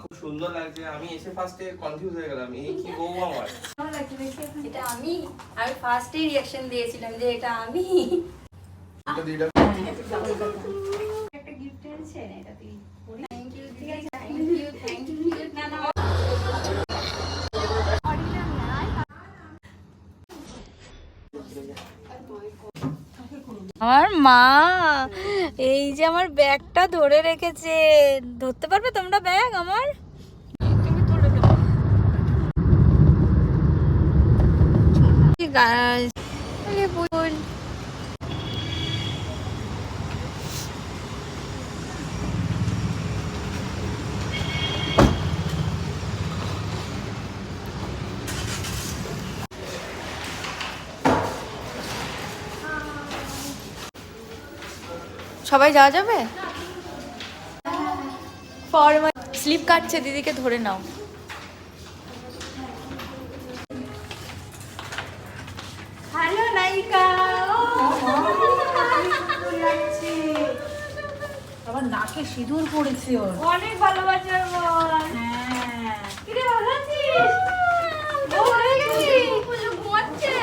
খুব সুন্দর লাগছে। আমি এসে ফার্স্টে কনফিউজ হয়ে গেলাম, এই কি বউ আমার। ভালো লাগছে দেখি। এটা আমি ফার্স্টে রিঅ্যাকশন দিয়েছিলাম যে এটা আমি। এটা দিটা একটা গিফট এনেছে এটা তুই। থ্যাংক ইউ, ঠিক আছে, থ্যাংক ইউ। না না আমার মা এই যে আমার ব্যাগটা ধরে রেখেছে। ধরতে পারবে তোমরা ব্যাগ আমার? সবাই যাওয়া যাবে? স্লিপ কাটছে, দিদিকে ধরে নাও। হ্যালো নায়িকা। আবার নাকে সিঁদুর পড়েছে ওর। অনেক ভালোবাসার বল। হ্যাঁ। কিরে ভালো আছিস? ও হয়ে গেছি। ঘুমাচ্ছে।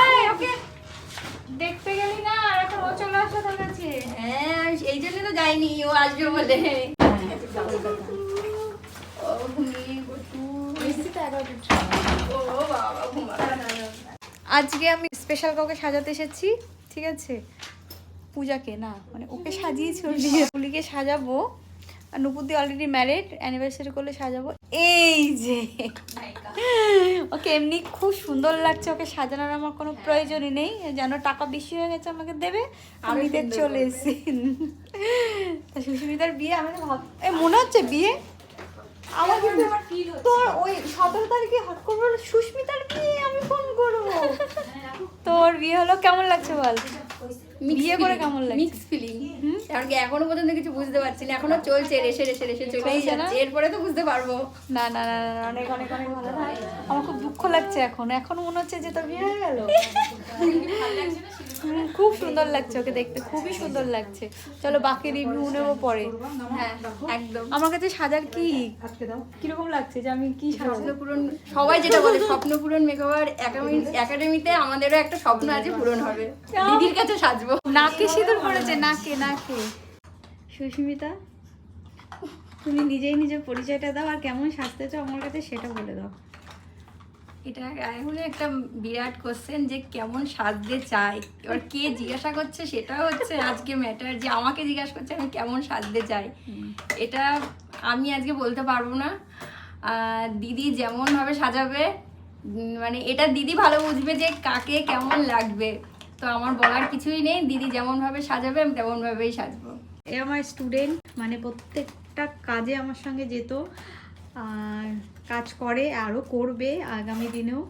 এই ওকে দেখতে গেলি না, আর এখন ও চলে আসছে তোর কাছে। হ্যাঁ এই জন্য তো যাইনি, ও আসবে বলে। ও ঘুমিয়ে গেছু। ও বাবা ঘুমা। আজকে আমি স্পেশাল কাউকে সাজাতে এসেছি, ঠিক আছে? পূজাকে না, মানে ওকে সাজিয়েছি, ওর বিয়ে পুলিকে সাজাবো। আর নুপুর দি অলরেডি ম্যারিড, অ্যানিভার্সারি করলে সাজাবো। এই যে ওকে এমনি খুব সুন্দর লাগছে, ওকে সাজানোর আমার কোনো প্রয়োজনই নেই। যেন টাকা বেশি হয়ে গেছে আমাকে দেবে, আমি নিতে চলে এসেছি। সুস্মিতার বিয়ে আমি ভাব মনে হচ্ছে বিয়ে আমার, কিন্তু তোর ওই 17 তারিখে হট করবো সুস্মিতার বিয়ে, আমি ফোন করবো। তোর বিয়ে হলো, কেমন লাগছে বল? বিয়ে করে কেমন লাগছে? Mix feeling. কারণ কি এখনো পর্যন্ত কিছু বুঝতে পারছি না, এখনো চলছে, রেসে চলেই যাচ্ছে, এরপরে তো বুঝতে পারবো। না না না না, অনেক অনেক অনেক ভালো না, আমার খুব দুঃখ লাগছে এখন মনে হচ্ছে যে তোর বিয়ে হয়ে গেল। খুব সুন্দর লাগছে ওকে দেখতে, খুবই সুন্দর লাগছে। চলো বাকি রিভিউ নেবো পরে। হ্যাঁ একদম। আমার কাছে সাজার কি কিরকম লাগছে, যে আমি কি সাজাবো? স্বপ্নপূরণ, সবাই যেটা বলে স্বপ্নপূরণ মেকওভার একাডেমিতে আমাদেরও একটা স্বপ্ন আছে, পূরণ হবে। দিদির কাছে সাজবো। নাকে সিঁদুর পড়েছে, নাকে নাকে। সুস্মিতা, তুমি নিজেই নিজের পরিচয়টা দাও, আর কেমন সাজতে চাও আমার কাছে সেটা বলে দাও। এটা এখন একটা বিরাট কোশ্চেন, যে কেমন সাজতে চাই। এবার কে জিজ্ঞাসা করছে সেটা হচ্ছে আজকে ম্যাটার, যে আমাকে জিজ্ঞাসা করছে আমি কেমন সাজতে চাই। এটা আমি আজকে বলতে পারবো না। দিদি যেমনভাবে সাজাবে, মানে এটা দিদি ভালো বুঝবে যে কাকে কেমন লাগবে। তো আমার বলার কিছুই নেই, দিদি যেমনভাবে সাজাবে আমি তেমনভাবেই সাজবো। এ আমার স্টুডেন্ট, মানে প্রত্যেকটা কাজে আমার সঙ্গে যেত, আর কাজ করে, আরও করবে আগামী দিনেও।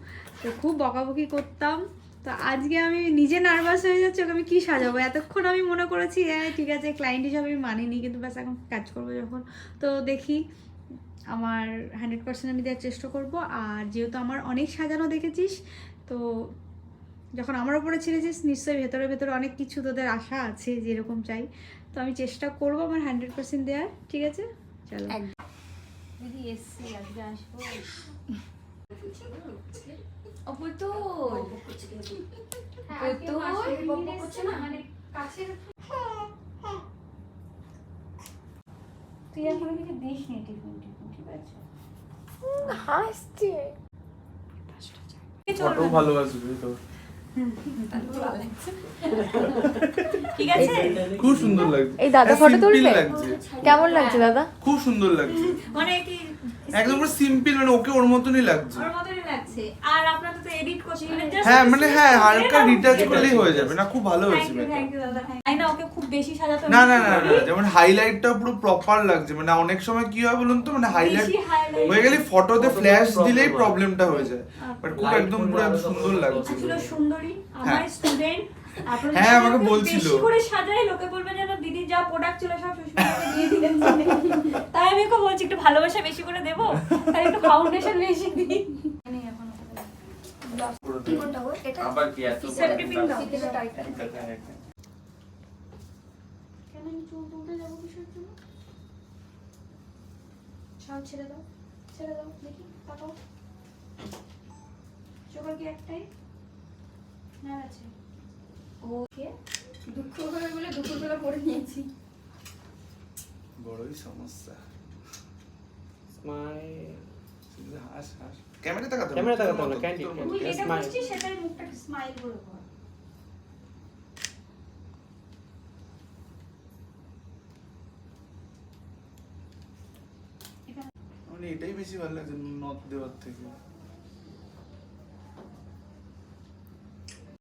তো খুব বকাবকি করতাম, তো আজকে আমি নিজে নার্ভাস হয়ে যাচ্ছি, ওকে আমি কী সাজাবো। এতক্ষণ আমি মনে করেছি হ্যাঁ ঠিক আছে ক্লায়েন্ট হিসাবে আমি মানিনি, কিন্তু ব্যাস এখন কাজ করবো যখন, তো দেখি আমার 100% আমি দেওয়ার চেষ্টা করবো। আর যেহেতু আমার অনেক সাজানো দেখেছিস, তো যখন আমার ওপরে ছেড়েছিস নিশ্চয়ই ভেতরে ভেতরে অনেক কিছু তোদের আশা আছে যেরকম চাই, তো আমি চেষ্টা করবো আমার 100% দেওয়ার, ঠিক আছে? চলো দিদি এসছি, আজকে আসবো। তুই এখনো কিছু দিস নি টিফিন, ঠিক আছে? হাসছে। ফটো ভালোবাসবি তো। ঠিক আছে, খুব সুন্দর লাগছে। এই দাদা ফটো তুলবে? লাগছে, কেমন লাগছে দাদা? খুব সুন্দর লাগছে, মানে কি একদম পুরো সিম্পল, মানে ওকে ওর মতনই লাগছে। ওর মতনই লাগছে। আর আপনারা তো এডিট করছেন, হ্যাঁ মানে হ্যাঁ হালকা রিটাচ করলেই হয়ে যাবে না, খুব ভালো হয়েছে। থ্যাংক ইউ দাদা। আই না ওকে খুব বেশি সাজাতে না না না না, যেমন হাইলাইটটা পুরো প্রপার লাগছে। মানে অনেক সময় কি হয় বলুন তো, মানে হাইলাইট হয়ে গেলে ফটোতে ফ্ল্যাশ দিলেই প্রবলেমটা হয়ে যায়, বাট খুব একদম পুরো সুন্দর লাগছে। আসলে সুন্দরী আমার স্টুডেন্ট, আপনারা হ্যাঁ আমাকে বলছিল বেশি করে সাজাই, লোকে বলবে যেন দিদি যা প্রোডাক্ট ছিল সব সুস্মিতাকে দিয়ে দিলেন। তাই আমি ওকে বলছি একটু ভালোবাসা বেশি করে দেবো, তাই একটু ফাউন্ডেশন বেশি দিই। আবার কি এত সেফটি পিন দাও। বড়? কেন আমি চুল তুলতে যাবো কিসের জন্য? সব ছেড়ে দাও দেখি তাকাও। চোখের কি একটাই না আছে? ওকে দুঃখ করে বলে দুপুরবেলা পড়ে নিয়েছি। বড়ই সমস্যা। স্মাইল। হাস হাস। ক্যামেরা তাকাতে হবে। ক্যামেরা তাকাতে হবে না, ক্যান্ডিড তুই ক্যান্ডিড যেটা স্মাইল। করছিস সেটাই মুখটাকে স্মাইল করে কর। মানে এটাই বেশি ভালো লাগছে নথ দেওয়ার থেকে।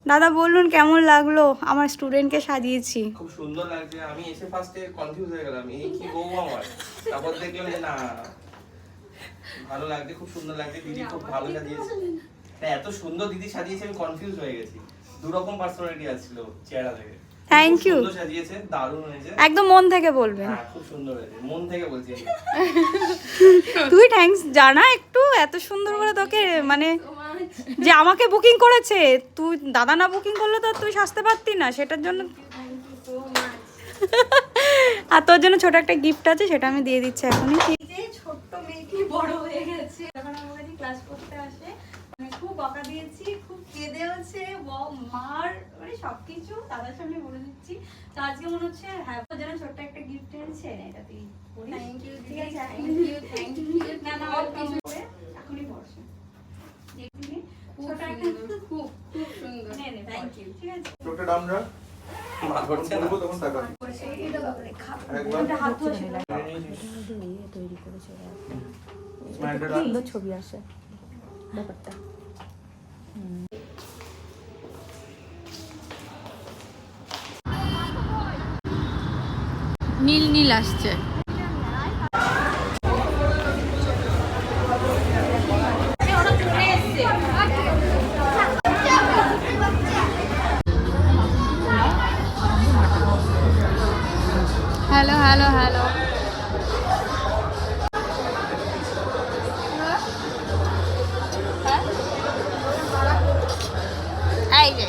দাদা বলুন কেমন লাগলো আমার স্টুডেন্টকে সাজিয়েছি? খুব সুন্দর লাগছে। আমি এসে ফার্স্টে কনফিউজ হয়ে গেলাম, এই কি বউ আমার। তারপর দেখলাম যে না, ভালো লাগছে, খুব সুন্দর লাগছে। দিদি খুব ভালো সাজিয়েছে। না, এত সুন্দর দিদি সাজিয়েছে, আমি কনফিউজ হয়ে গেছি। দু রকম পার্সোনালিটি আসছিল চেহারা থেকে। Thank you. সুন্দর সাজিয়েছে, দারুণ হয়েছে। একদম মন থেকে বলবেন। হ্যাঁ, খুব সুন্দর হয়েছে, মন থেকে বলছি। তুই থ্যাঙ্কস জানা একটু, এত সুন্দর করে তোকে মানে যে আমাকে বুকিং করেছে, তুই দাদা না বুকিং করলে তো তুই সাজতে পারতি না, সেটার জন্য। আর তোর জন্য ছোট একটা গিফট আছে, সেটা আমি দিয়ে দিচ্ছি এখনই। এই যে ছোট্ট মেয়েটি বড় হয়ে গেছে, এখন আমার কাছে ক্লাস করতে আসে, মানে খুব বকা দিয়েছি, খুব কেঁদেওছে, মার মানে সবকিছু দাদার সামনে বলে দিচ্ছি। তো আজকে মনে হচ্ছে হ্যাঁ তোর জন্য ছোট্ট একটা গিফট এনেছে, এটা তুই পড়িস। থ্যাংক ইউ, ঠিক আছে, থ্যাংক ইউ। না না আর কিছু করে এখনই পড়ছে। দেখবি ছোট একটা খুব খুব সুন্দর। নে নে থ্যাংক ইউ। ঠিক আছে। চোখটা ডাউন রাখ। মা করছে না। বলবো তখন তাকাবি। একবার একটা হাত ধরে তৈরি করেছে স্মাইলটা রাখ। সুন্দর ছবি আসে ব্যাপারটা। নীল নীল আসছে। Hello hello hello. এই যে